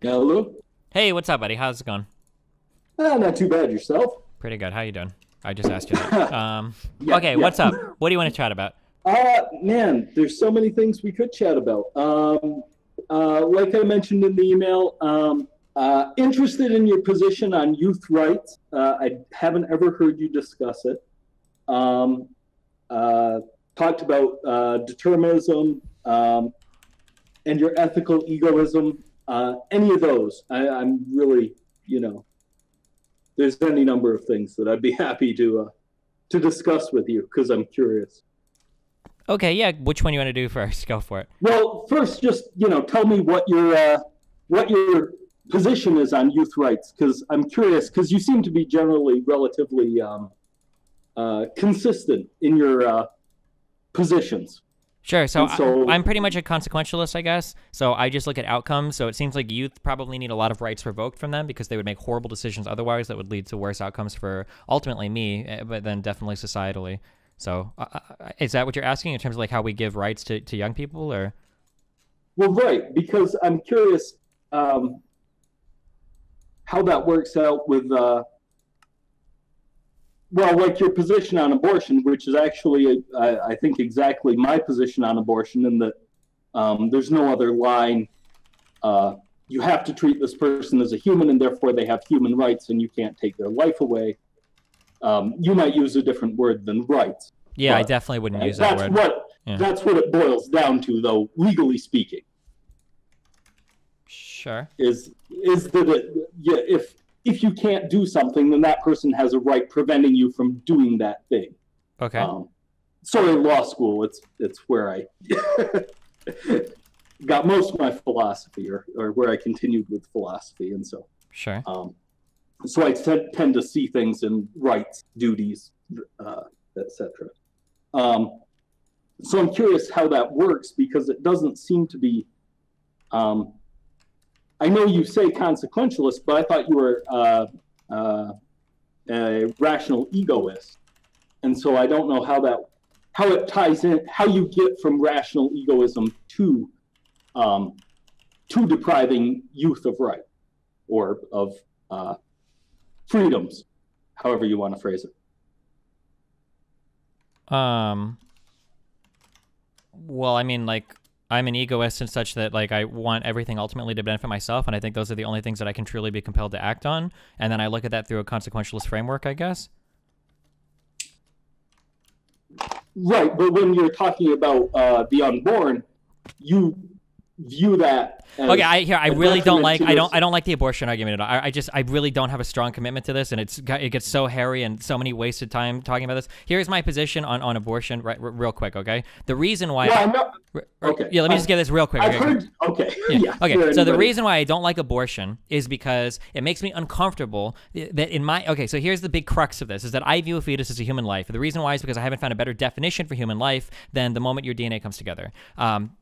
Hello. Hey, what's up, buddy? How's it going? Not too bad yourself. Pretty good. How you doing? I just asked you that. Yeah, Okay, yeah. what's up? What do you want to chat about? Man, there's so many things we could chat about. Like I mentioned in the email, interested in your position on youth rights. I haven't ever heard you discuss it. Um, uh, Talked about determinism and your ethical egoism. Any of those, I'm really, there's any number of things that I'd be happy to discuss with you because I'm curious. Okay, yeah. Which one you want to do first? Go for it. Well, first, just tell me what your position is on youth rights because I'm curious because you seem to be generally relatively consistent in your positions, Sure. So, and so I'm pretty much a consequentialist, I guess. So I just look at outcomes. So it seems like youth probably need a lot of rights revoked from them because they would make horrible decisions otherwise that would lead to worse outcomes for ultimately me, but then definitely societally. So is that what you're asking in terms of like how we give rights to young people, or? well, right, because I'm curious how that works out with well, like your position on abortion, which is actually, I think, exactly my position on abortion, in that there's no other line. You have to treat this person as a human, and therefore they have human rights, and you can't take their life away. You might use a different word than rights, Yeah, I but definitely wouldn't use that word. Yeah. that's what it boils down to, though, legally speaking, Sure. is that yeah, if you can't do something, then that person has a right preventing you from doing that thing. Okay. Sorry, law school. It's where I got most of my philosophy, or where I continued with philosophy, and so Sure. so I tend to see things in rights, duties, etc. So I'm curious how that works because it doesn't seem to be. I know you say consequentialist, but I thought you were a rational egoist, and so I don't know how it ties in, how you get from rational egoism to depriving youth of right or of freedoms, however you want to phrase it. Um. Well, I mean, like, I'm an egoist in such that, like, I want everything ultimately to benefit myself, and I think those are the only things that I can truly be compelled to act on. And then I look at that through a consequentialist framework, I guess. Right, but when you're talking about the unborn, you view that as Okay, I a really don't detriment like to I don't like the abortion argument at all. I really don't have a strong commitment to this, and it gets so hairy and so many wasted time talking about this. Here's my position on abortion, right? Real quick, okay? The reason why. Well, I'm not, okay. Yeah, let me just get this real quick. I've Okay? heard. Okay. Yeah. Okay. for So the anybody. reason why I don't like abortion is because it makes me uncomfortable that in my okay. So here's the big crux of this: is that I view a fetus as a human life. The reason why is because I haven't found a better definition for human life than the moment your DNA comes together.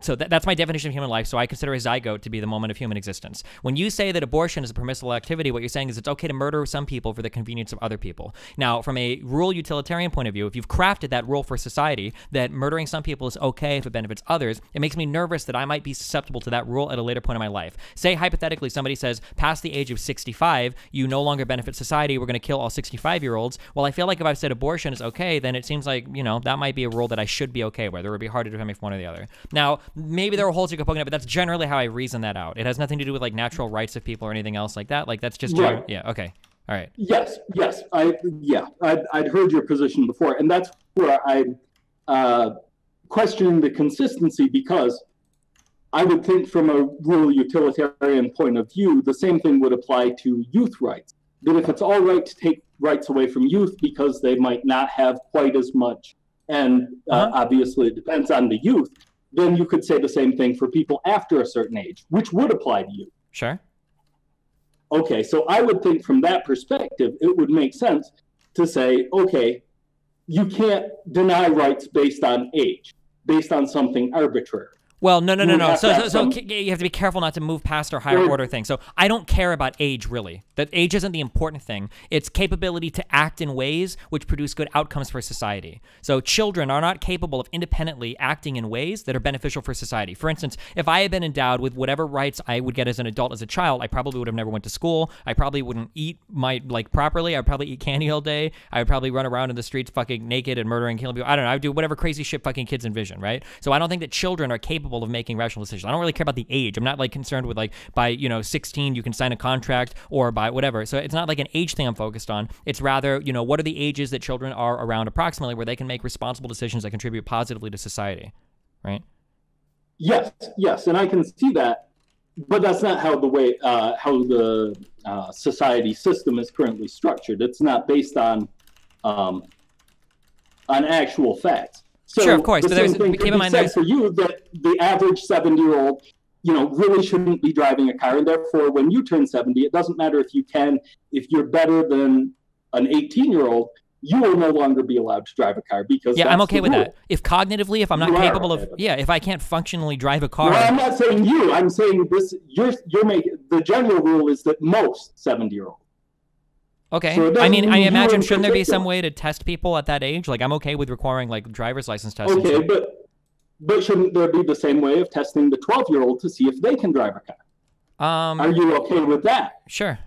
So that's my definition of human life. So I consider a zygote to be the moment of human existence. When you say that abortion is a permissible activity, what you're saying is it's okay to murder some people for the convenience of other people. Now, from a rural utilitarian point of view, if you've crafted that rule for society that murdering some people is okay if it benefits others, it makes me nervous that I might be susceptible to that rule at a later point in my life. Say, hypothetically, somebody says, past the age of 65, you no longer benefit society, we're going to kill all 65-year-olds. Well, I feel like if I've said abortion is okay, then it seems like, that might be a rule that I should be okay with. It would be hard to defend me from one or the other. Now, maybe there are holes you could poke in it, but that's generally how I reason that out. It has nothing to do with, like, natural rights of people or anything else like that. Like, that's just, Right. yeah, okay. All right. Yes. I'd heard your position before, and that's where I'm questioning the consistency, because I would think from a rural utilitarian point of view, the same thing would apply to youth rights. That if it's all right to take rights away from youth because they might not have quite as much, and obviously it depends on the youth, then you could say the same thing for people after a certain age, which would apply to you. Sure. Okay, so I would think from that perspective, it would make sense to say, okay, you can't deny rights based on age, based on something arbitrary. Well, no. You would have to So, have some- you have to be careful not to move past our higher Or- order thing. So I don't care about age, really. That age isn't the important thing. It's capability to act in ways which produce good outcomes for society. So children are not capable of independently acting in ways that are beneficial for society. For instance, if I had been endowed with whatever rights I would get as an adult as a child, I probably would have never went to school. I probably wouldn't eat properly. I'd probably eat candy all day. I would probably run around in the streets fucking naked and murdering, killing people. I don't know. I would do whatever crazy shit fucking kids envision, right? So I don't think that children are capable of making rational decisions. I don't really care about the age. I'm not like concerned with like by 16 you can sign a contract or by whatever. So it's not like an age thing I'm focused on. It's rather, what are the ages that children are around approximately where they can make responsible decisions that contribute positively to society, right? Yes, and I can see that, but that's not how the society system is currently structured. It's not based on actual facts. So sure, of course, the but same thing keep could in be mind said for you that the average 70-year-old, really shouldn't be driving a car, and therefore, when you turn 70, it doesn't matter if you're better than an 18-year-old, you will no longer be allowed to drive a car because yeah, that's I'm okay the with rule. that. If cognitively, if I'm not capable of, if I can't functionally drive a car. Well, I'm not saying you. I'm saying this. You're making the general rule is that most 70-year-olds. Okay. So I you imagine in shouldn't there be some particular. way to test people at that age? Like I'm okay with requiring like driver's license tests. and Okay, shit. but shouldn't there be the same way of testing the 12-year-old to see if they can drive a car? Are you okay with that? Sure.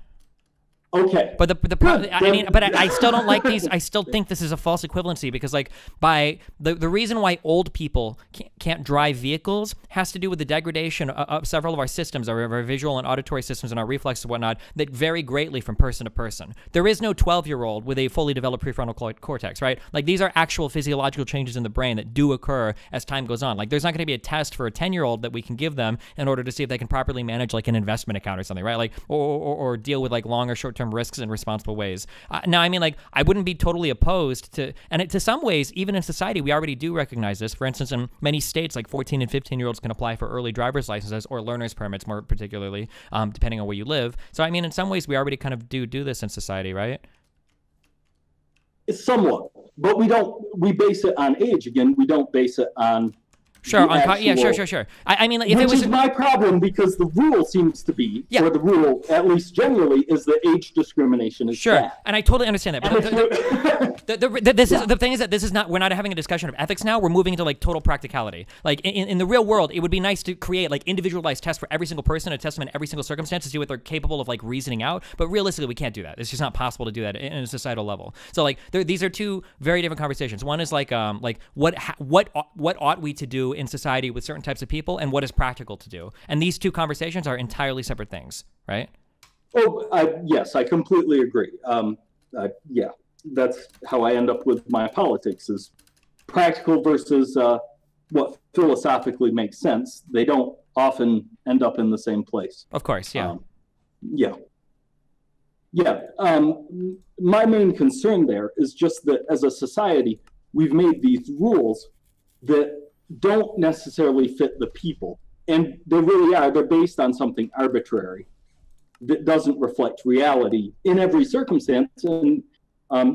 Okay. But I still don't like these. I still think this is a false equivalency because like by the reason why old people can't drive vehicles has to do with the degradation of several of our systems, our visual and auditory systems and our reflexes and whatnot that vary greatly from person to person. There is no 12-year-old with a fully developed prefrontal cortex, right? Like these are actual physiological changes in the brain that do occur as time goes on. Like there's not going to be a test for a 10-year-old that we can give them in order to see if they can properly manage like an investment account or something, right? Like or deal with like long or short-term risks in responsible ways. Now, I mean, like, I wouldn't be totally opposed to, and to some ways, even in society, we already do recognize this. For instance, in many states, like 14 and 15-year-olds can apply for early driver's licenses or learner's permits, more particularly, depending on where you live. So, I mean, in some ways, we already kind of do this in society, right? It's somewhat, but we base it on age again. We don't base it on Sure, sure. I mean, if which it was is my problem because the rule seems to be, or the rule, at least generally, is that age discrimination is bad. And I totally understand that. But the thing is that this is not. We're not having a discussion of ethics now. We're moving into like total practicality. Like in the real world, it would be nice to create like individualized tests for every single person, a test them in every single circumstance to see what they're capable of like reasosoning out. But realistically, we can't do that. It's just not possible to do that in a societal level. So like these are two very different conversations. One is like what ought we to do in society with certain types of people, and what is practical to do. And these two conversations are entirely separate things, right? Yes, I completely agree. Yeah, that's how I end up with my politics is practical versus what philosophically makes sense. They don't often end up in the same place. Of course, yeah. My main concern there is just that as a society, we've made these rules that don't necessarily fit the people. And they really are. They're based on something arbitrary that doesn't reflect reality in every circumstance. And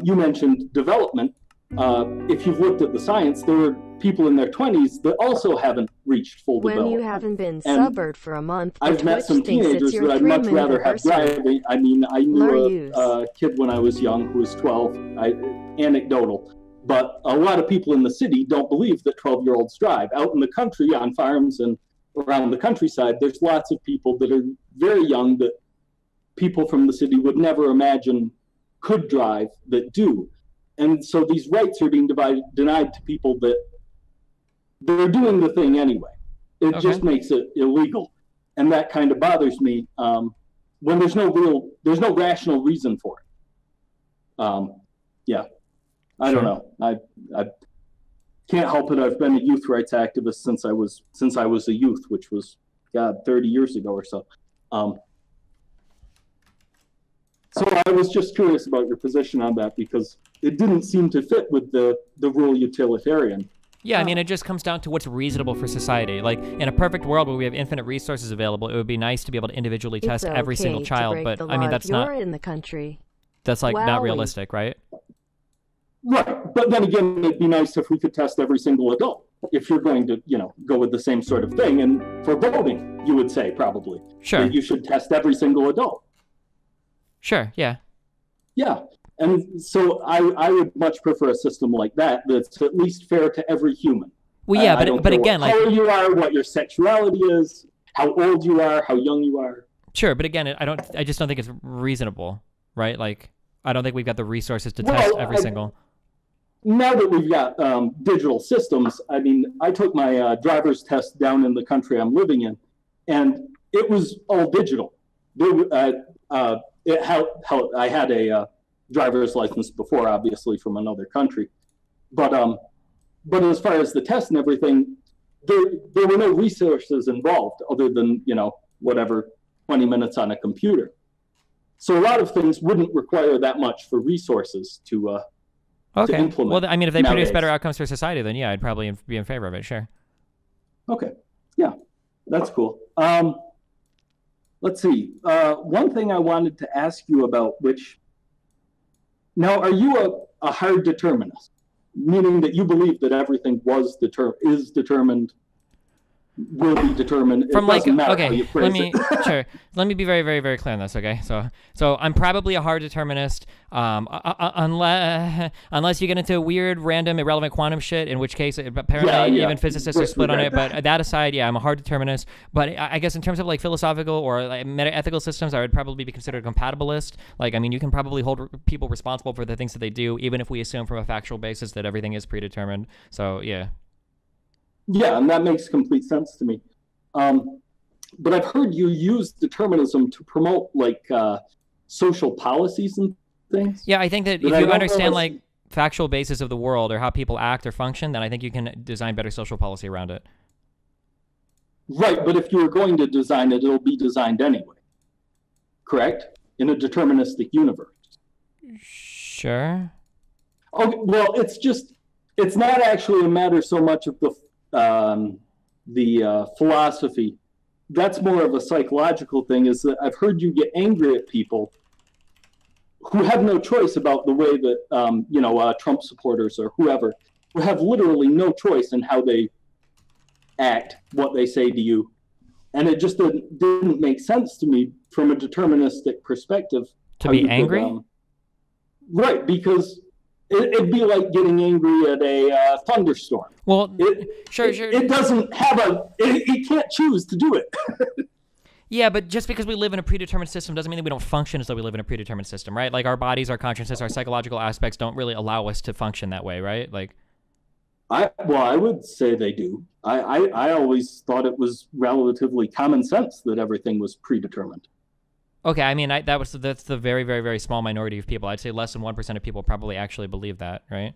you mentioned development. If you've looked at the science, there are people in their 20s that also haven't reached full development. When you haven't been sobered for a month, I've met some teenagers that I'd much rather have driving. I mean, I knew a kid when I was young who was 12. Anecdotal. But a lot of people in the city don't believe that 12-year-olds drive. Out in the country, on farms and around the countryside, there's lots of people that are very young that people from the city would never imagine could drive that do. And so these rights are being denied to people that they're doing the thing anyway. It just makes it illegal. And that kind of bothers me when there's no rational reason for it. I don't know. I can't help it. I've been a youth rights activist since I was a youth, which was 30 years ago or so. So I was just curious about your position on that because it didn't seem to fit with the rural utilitarian. Yeah, I mean, it just comes down to what's reasonable for society. Like, in a perfect world where we have infinite resources available, it would be nice to be able to individually test every single child. But I mean, that's not. You're in the country. That's like not realistic, right? Right, but then again, it'd be nice if we could test every single adult. if you're going to, go with the same sort of thing. And for voting, you would say probably Sure. that you should test every single adult. Sure. Yeah. Yeah. And so I would much prefer a system like that that's at least fair to every human. Well, yeah, I don't but care again, what like, color you are, what your sexuality is, how old you are, how young you are. sure, but again, I just don't think it's reasonable, right? Like, I don't think we've got the resources to test every single. Now that we've got digital systems, I mean, I took my driver's test down in the country I'm living in, and it was all digital. I had a driver's license before, obviously from another country, but as far as the test and everything, there were no resources involved other than whatever 20 minutes on a computer. So a lot of things wouldn't require that much for resources to implement. Well, I mean, if they nowadays. produce better outcomes for society, then yeah, I'd probably be in favor of it. Sure. Okay. Yeah, that's cool. Let's see. One thing I wanted to ask you about, now, are you a hard determinist? Meaning that you believe that everything is determined, will be determined. From it doesn't matter how you phrase sure. Let me be very, very, very clear on this. Okay, so I'm probably a hard determinist, unless you get into weird, random, irrelevant quantum shit, in which case apparently even physicists are split on it. But that aside, yeah, I'm a hard determinist. But I guess in terms of like philosophical or like meta-ethical systems, I would probably be considered a compatibilist. Like, I mean, you can probably hold people responsible for the things that they do, even if we assume from a factual basis that everything is predetermined. So yeah. Yeah, and that makes complete sense to me. But I've heard you use determinism to promote like social policies and things. Yeah, I think that if you understand like factual basis of the world or how people act or function, then I think you can design better social policy around it. Right, but if you're going to design it, it'll be designed anyway. Correct? In a deterministic universe. Sure. Okay, well, it's not actually a matter so much of the philosophy. That's more of a psychological thing, is that I've heard you get angry at people who have no choice about the way that, Trump supporters or whoever, who have literally no choice in how they act, what they say to you. And it just didn't make sense to me from a deterministic perspective. To be angry? Right, because it'd be like getting angry at a thunderstorm. Well, sure. It doesn't have it can't choose to do it. Yeah, but just because we live in a predetermined system doesn't mean that we don't function as though we live in a predetermined system, right? Like our bodies, our consciousness, our psychological aspects don't really allow us to function that way, right? Like, I would say they do. I always thought it was relatively common sense that everything was predetermined. Okay, I mean, that's the very, very, very small minority of people. I'd say less than 1% of people probably actually believe that, right?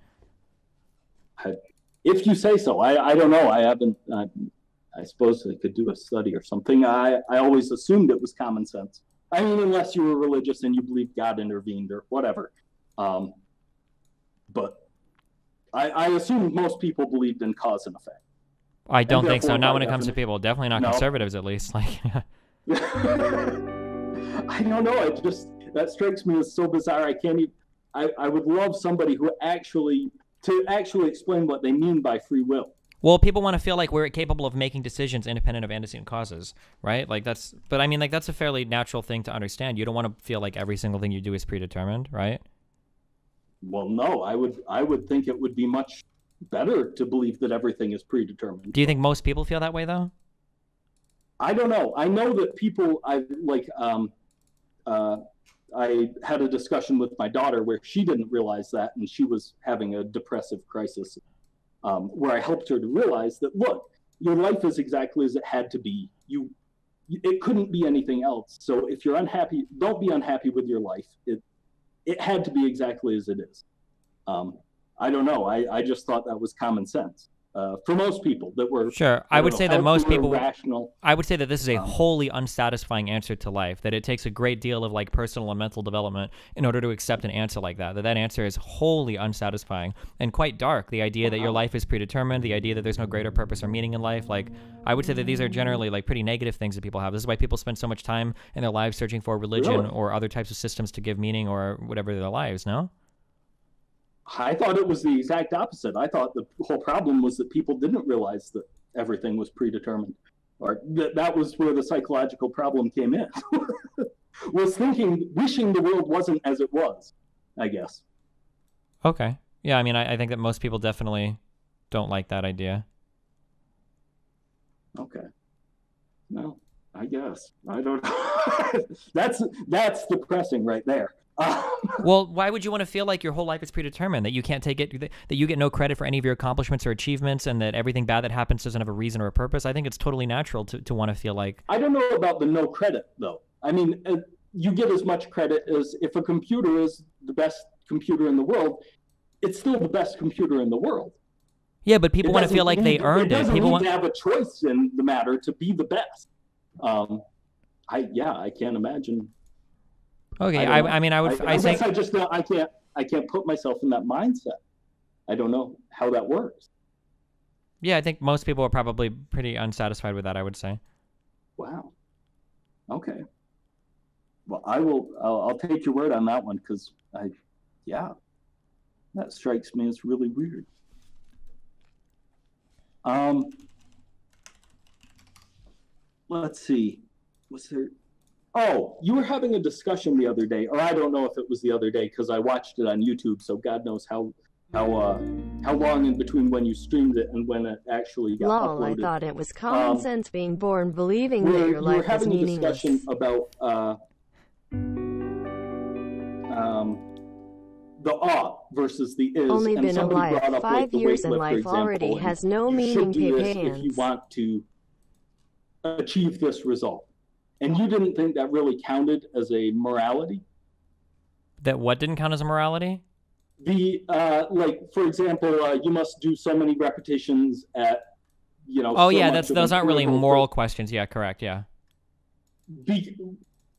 If you say so. I don't know. I haven't. I suppose I could do a study or something. I always assumed it was common sense. I mean, unless you were religious and you believed God intervened or whatever. But I assumed most people believed in cause and effect. I don't think so. Not when it comes to people. Definitely not conservatives, at least. Like. I don't know. That strikes me as so bizarre. I can't even. I would love somebody who actually explain what they mean by free will. Well, people want to feel like we're capable of making decisions independent of antecedent causes, right? Like but I mean, like that's a fairly natural thing to understand. You don't want to feel like every single thing you do is predetermined, right? Well, no, I would think it would be much better to believe that everything is predetermined. Do you think most people feel that way though? I don't know. I know that people, I had a discussion with my daughter where she didn't realize that, and she was having a depressive crisis, where I helped her to realize that, look, your life is exactly as it had to be. It couldn't be anything else. So if you're unhappy, don't be unhappy with your life. It had to be exactly as it is. I don't know. I just thought that was common sense. For most people that were sure, I would say that most people rational. I would say that this is a wholly unsatisfying answer to life. That it takes a great deal of like personal and mental development in order to accept an answer like that. That answer is wholly unsatisfying and quite dark. The idea that your life is predetermined, the idea that there's no greater purpose or meaning in life. Like, I would say that these are generally like pretty negative things that people have. This is why people spend so much time in their lives searching for religion or other types of systems to give meaning or whatever to their lives. No. I thought it was the exact opposite. I thought the whole problem was that people didn't realize that everything was predetermined, or that was where the psychological problem came in. Was wishing the world wasn't as it was, I guess. Okay. Yeah, I mean, I think that most people definitely don't like that idea. Okay. No, I guess. I don't know. That's depressing right there. Well, why would you want to feel like your whole life is predetermined, that you can't take it, that you get no credit for any of your accomplishments or achievements, and that everything bad that happens doesn't have a reason or a purpose? I think it's totally natural to want to feel like... I don't know about the no credit, though. I mean, you get as much credit as if a computer is the best computer in the world, it's still the best computer in the world. Yeah, but people want to feel like they earned it. People want to have a choice in the matter to be the best. I can't imagine. Okay, I mean, I think I just I can't put myself in that mindset. I don't know how that works. Yeah, I think most people are probably pretty unsatisfied with that, I would say. Wow. Okay. Well, I'll take your word on that one, because that strikes me as really weird. Let's see. Was there? Oh, you were having a discussion the other day, or I don't know if it was the other day because I watched it on YouTube, so God knows how long in between when you streamed it and when it actually got Lol, uploaded. I thought it was common sense being born believing that your life is meaningless. We were having a discussion about the ought versus the is. Only and been somebody alive brought up, 5 years and life example, already and has no you meaning, should do this Pepe if you want to achieve this result. And you didn't think that really counted as a morality? That what didn't count as a morality? The like, for example, you must do so many repetitions at, Oh so yeah, much those aren't really moral questions. Yeah, correct. Yeah.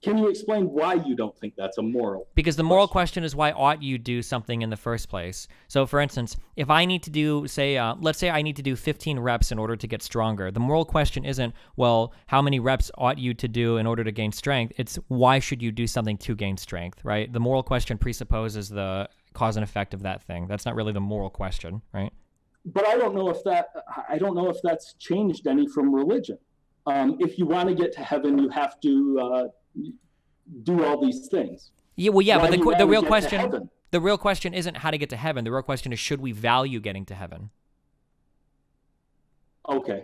Can you explain why you don't think that's a moral? Because the moral question is, why ought you do something in the first place? So, for instance, if I need to do, let's say I need to do 15 reps in order to get stronger, the moral question isn't, well, how many reps ought you to do in order to gain strength? It's, why should you do something to gain strength, right? The moral question presupposes the cause and effect of that thing. That's not really the moral question, right? But I don't know if that's changed any from religion. If you want to get to heaven, you have to do all these things. Yeah, well, yeah, but the real question isn't how to get to heaven. The real question is, should we value getting to heaven? Okay.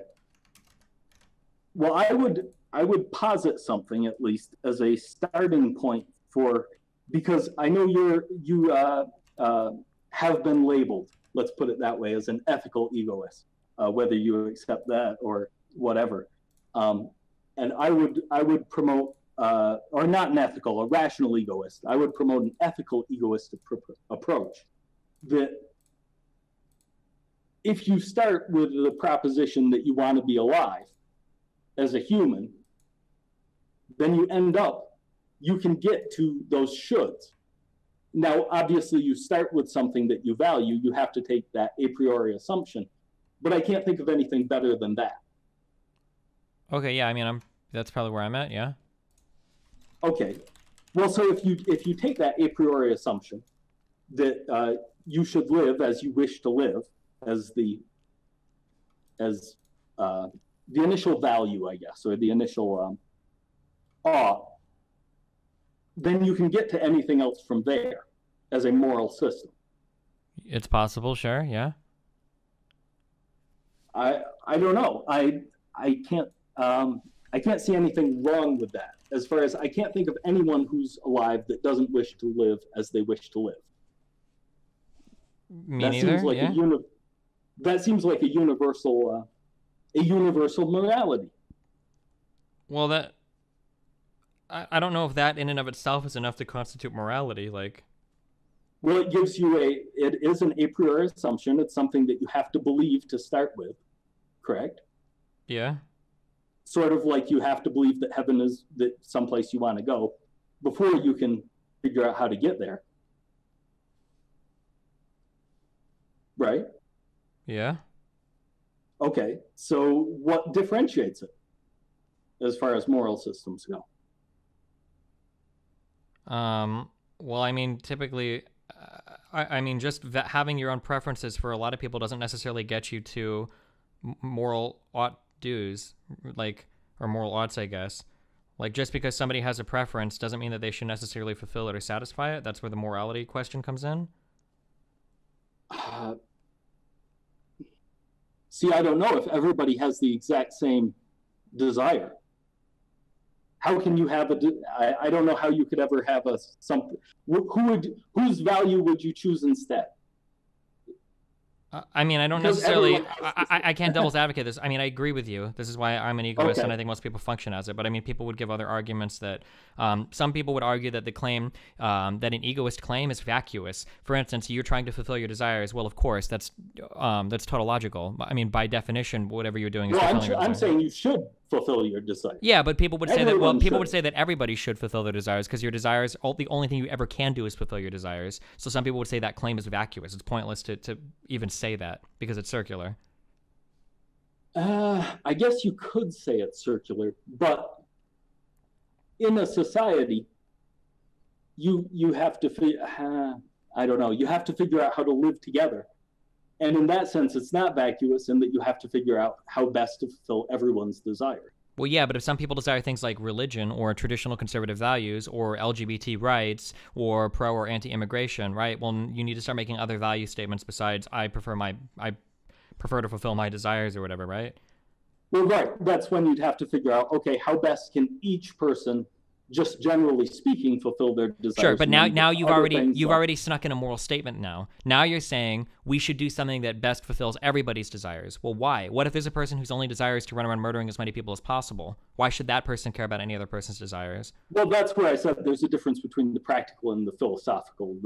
Well, I would posit something at least as a starting point because I know you have been labeled, let's put it that way, as an ethical egoist, whether you accept that or whatever. And I would promote, or not an ethical, a rational egoist. I would promote an ethical egoistic approach. That if you start with the proposition that you want to be alive as a human, then you can get to those shoulds. Now, obviously, you start with something that you value. You have to take that a priori assumption. But I can't think of anything better than that. Okay, yeah, I mean, that's probably where I'm at, yeah. Okay, well, so if you take that a priori assumption that you should live as you wish to live, as the initial value, I guess, or the initial awe, then you can get to anything else from there as a moral system. It's possible, sure, yeah. I don't know. I can't see anything wrong with that. As far as I can't think of anyone who's alive that doesn't wish to live as they wish to live. Me neither. That seems like a universal morality. Well, I don't know if that in and of itself is enough to constitute morality. Well, it is an a priori assumption. It's something that you have to believe to start with, correct? Yeah. Sort of like you have to believe that heaven is someplace you want to go before you can figure out how to get there. Right? Yeah. Okay, so what differentiates it as far as moral systems go? Well, I mean, typically I mean, just having your own preferences for a lot of people doesn't necessarily get you to moral ought do's, like, or moral oughts, I guess. Like, just because somebody has a preference doesn't mean that they should necessarily fulfill it or satisfy it. That's where the morality question comes in. See, I don't know if everybody has the exact same desire. How can you have I don't know how you could ever have something. Whose value would you choose instead? I mean, I don't Because necessarily, everyone I can't devil's advocate this. I mean, I agree with you. This is why I'm an egoist, Okay. and I think most people function as it. But I mean, people would give other arguments that, some people would argue that the claim, that an egoist claim is vacuous. For instance, you're trying to fulfill your desires. Well, of course, that's tautological. I mean, by definition, whatever you're doing is No, fulfilling your I'm desires. saying you should fulfill your desire. Yeah, but people would say that. Well, Everyone people should. would say that everybody should fulfill their desires because your desires, the only thing you ever can do is fulfill your desires. So some people would say that claim is vacuous. It's pointless to even say that because it's circular. I guess you could say it's circular, but in a society, you have to I don't know. You have to figure out how to live together, and in that sense, it's not vacuous in that you have to figure out how best to fulfill everyone's desire. Well, yeah, but if some people desire things like religion or traditional conservative values or LGBT rights or pro or anti-immigration, right? Well, you need to start making other value statements besides I prefer to fulfill my desires or whatever, right? Well, right. That's when you'd have to figure out, okay, how best can each person, just generally speaking, fulfill their desires? Sure, but And now then you've other already things like- already snuck in a moral statement now. Now you're saying we should do something that best fulfills everybody's desires. Well, why? What if there's a person whose only desire is to run around murdering as many people as possible? Why should that person care about any other person's desires? Well, that's where I said there's a difference between the practical and the philosophical.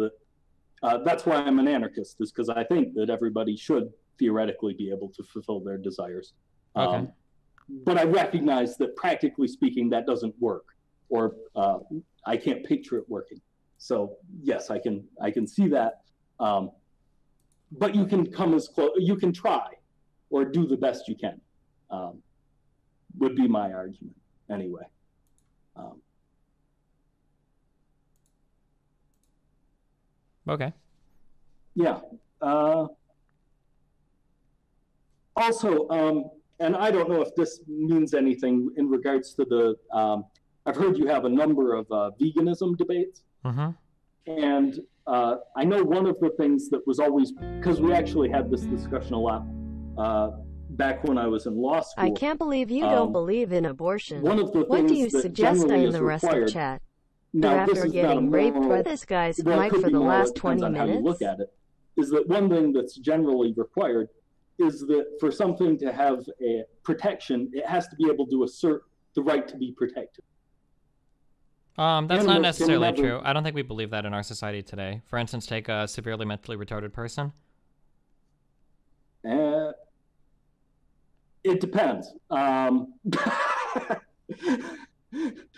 That's why I'm an anarchist, is because I think that everybody should theoretically be able to fulfill their desires. Okay. But I recognize that practically speaking, that doesn't work, or I can't picture it working. So yes, I can see that. But you can come as close. You can try, or do the best you can. Would be my argument anyway. Okay. Yeah. Also, and I don't know if this means anything in regards to the. I've heard you have a number of veganism debates, Mm-hmm. and I know one of the things that was always, because we actually had this discussion a lot back when I was in law school. I can't believe you don't believe in abortion. One of the What do things you that suggest I generally and is the rest required- of chat? Now, this After is not a getting raped by moral- this guy's well, it mic could for be the moral, last it 20 depends on how you look minutes? at it, is that one thing that's generally required is that for something to have a protection, it has to be able to assert the right to be protected. That's Animals not can necessarily never- true. I don't think we believe that in our society today. For instance, take a severely mentally retarded person. It depends.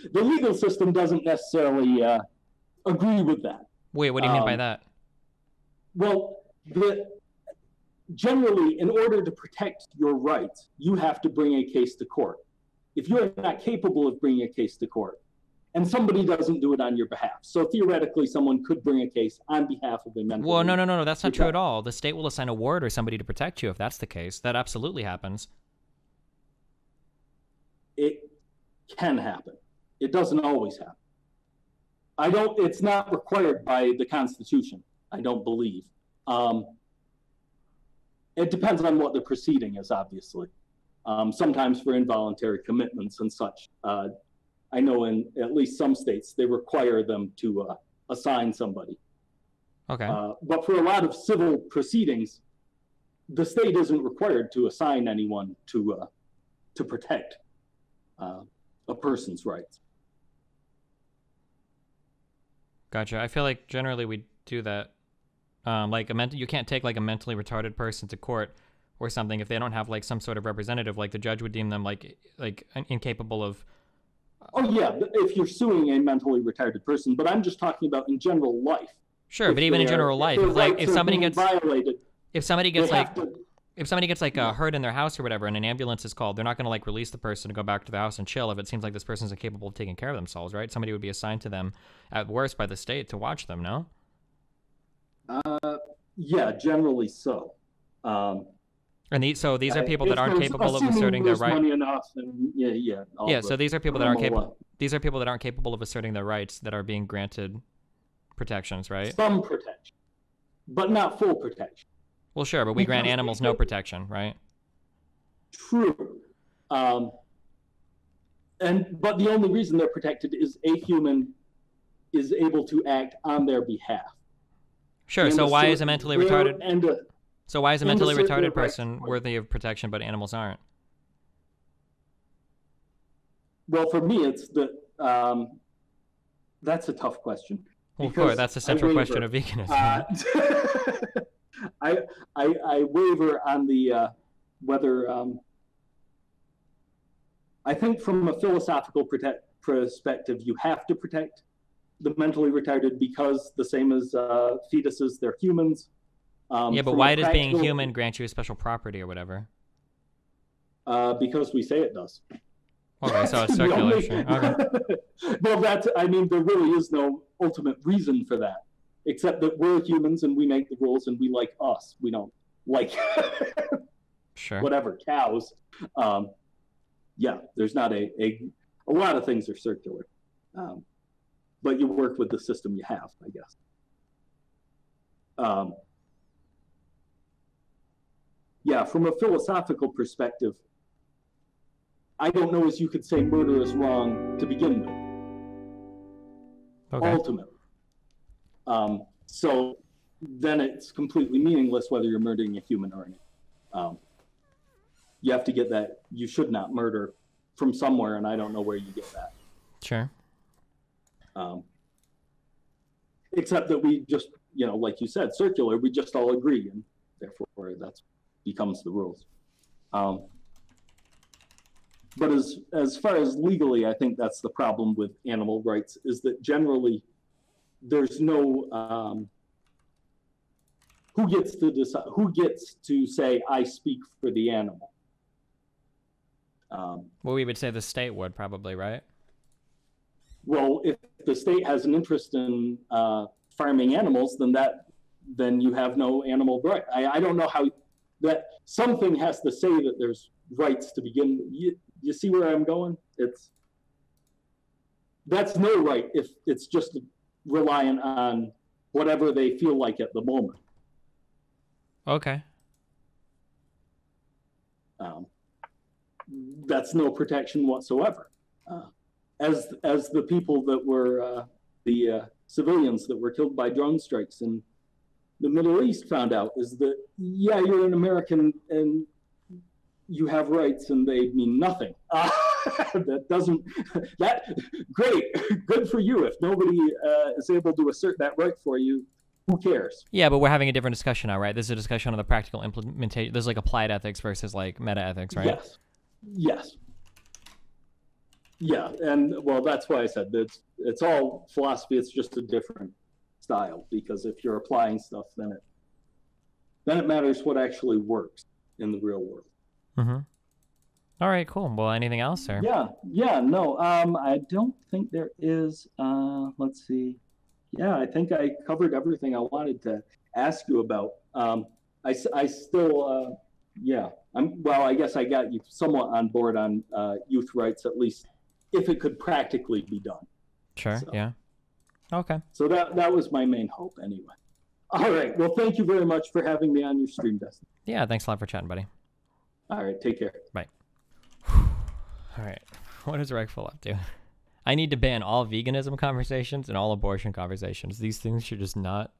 The legal system doesn't necessarily agree with that. Wait, what do you mean by Um, that? Well, generally, in order to protect your rights, you have to bring a case to court. If you're not capable of bringing a case to court, and somebody doesn't do it on your behalf, so theoretically, someone could bring a case on behalf of a mentally. Well, no, that's not true at retarded. all. The state will assign a ward or somebody to protect you if that's the case. That absolutely happens. It can happen. It doesn't always happen. It's not required by the Constitution, I don't believe. It depends on what the proceeding is, obviously. Sometimes for involuntary commitments and such. I know in at least some states, they require them to assign somebody. Okay. But for a lot of civil proceedings, the state isn't required to assign anyone to protect a person's rights. Gotcha. I feel like generally we do that. Like you can't take like a mentally retarded person to court or something if they don't have like some sort of representative. Like the judge would deem them like incapable of. Oh yeah, if you're suing a mentally retarded person, but I'm just talking about in general life. Sure, but even in general life, their like rights if are somebody being gets violated, if somebody they gets like have to. if somebody gets like hurt in their house or whatever and an ambulance is called, they're not going to like release the person to go back to the house and chill if it seems like this person's incapable of taking care of themselves, right? Somebody would be assigned to them at worst by the state to watch them, no? Yeah, generally so. Um, And so these are people that if aren't there's- capable of assuming asserting their there's right. money enough, and yeah. all Yeah, the so these are people that aren't normal, capable. These are people that aren't capable of asserting their rights that are being granted protections, right? some protection, but not full protection. Well, sure, but we grant Because animals no protection, right? True. But the only reason they're protected is a human is able to act on their behalf. Sure. And So a why is a certain mentally will retarded? and a- So why is a and a mentally certain retarded right person to- worthy of protection, but animals aren't? Well, for me, it's that's a tough question. Well, of course, because that's the I central question waver. of veganism. I waver on the whether I think from a philosophical perspective, you have to protect the mentally retarded because the same as fetuses, they're humans. Yeah, but from a why does being practical- human grant you a special property or whatever? Because we say it does. Okay, so it's The only- circulation. Okay. Well, there really is no ultimate reason for that, except that we're humans and we make the rules and we like us. We don't like Sure. whatever cows. Yeah, there's not a lot of things are circular, but you work with the system you have, I guess. Yeah, from a philosophical perspective, I don't know as you could say murder is wrong to begin with. Okay. Ultimately. So then it's completely meaningless whether you're murdering a human or an animal. You have to get that you should not murder from somewhere, and I don't know where you get that. Sure. Except that we just, like you said, circular, we just all agree, and therefore that becomes the rules. But as far as legally, I think that's the problem with animal rights, is that generally there's no who gets to decide, who gets to say I speak for the animal. Well, we would say the state would probably, right? Well, if the state has an interest in farming animals, then you have no animal right. I don't know how that something has to say that there's rights to begin with. You see where I'm going? That's no right if it's just reliant on whatever they feel like at the moment. Okay. That's no protection whatsoever. As the people that were the civilians that were killed by drone strikes in the Middle East found out, is that yeah, you're an American and you have rights, and they mean nothing. Great, good for you. If nobody is able to assert that right for you, who cares? Yeah, but we're having a different discussion now, right? This is a discussion on the practical implementation. There's like applied ethics versus like meta ethics, right? Yes. Yeah, and well, that's why I said that it's all philosophy. It's just a different style, because if you're applying stuff, then it matters what actually works in the real world. Mm-hmm. All right, cool. Well, anything else, sir? Yeah, no. I don't think there is. Let's see. Yeah, I think I covered everything I wanted to ask you about. I still, yeah. I guess I got you somewhat on board on youth rights, at least if it could practically be done. Sure. So. Yeah. Okay. So that was my main hope, anyway. All right. Well, thank you very much for having me on your stream, Dustin. Yeah. Thanks a lot for chatting, buddy. All right. Take care. Bye. All right. What is Rexful up to? I need to ban all veganism conversations and all abortion conversations. These things should just not